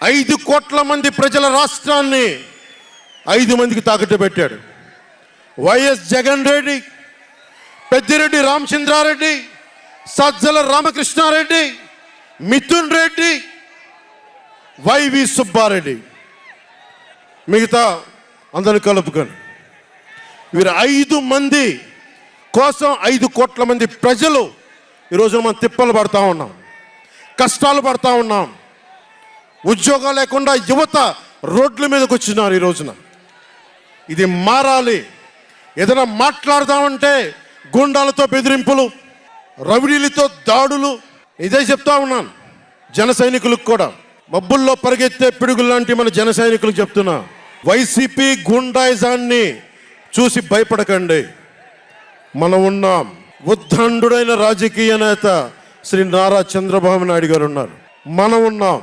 5 కోట్ల మంది ప్రజల రాష్ట్రాన్ని 5 మందికి తాకట్టు పెట్టాడు. వైఎస్ జగన్ రెడ్డి, పెద్దిరెడ్డి రామచంద్రారెడ్డి, సజ్జల రామకృష్ణారెడ్డి, మిథున్ రెడ్డి, వైవి సుబ్బారెడ్డి, మిగతా అందరిని కలుపుకొని వీరు 5 మంది కోసం 5 కోట్ల మంది ప్రజలు ఈరోజు మనం తిప్పలు పడతా ఉన్నాం, కష్టాలు పడతా ఉన్నాం. ఉద్యోగాలు లేకుండా యువత రోడ్ల మీదకి వచ్చినారు. ఈ రోజున ఇది మారాలి. ఏదైనా మాట్లాడదామంటే గుండాలతో బెదిరింపులు, రౌడీలతో దాడులు. ఇదే చెప్తా ఉన్నాను జన సైనికులకు కూడా, మబ్బుల్లో పరిగెత్తే పిడుగులు లాంటి మన జన సైనికులకు చెప్తున్నా, వైసీపీ గుండాయిజాన్ని చూసి భయపడకండి. మనం ఉన్నాం. ఉద్దండుడైన రాజకీయ నేత శ్రీ నారా చంద్రబాబు నాయుడు గారు ఉన్నారు. మనం ఉన్నాం.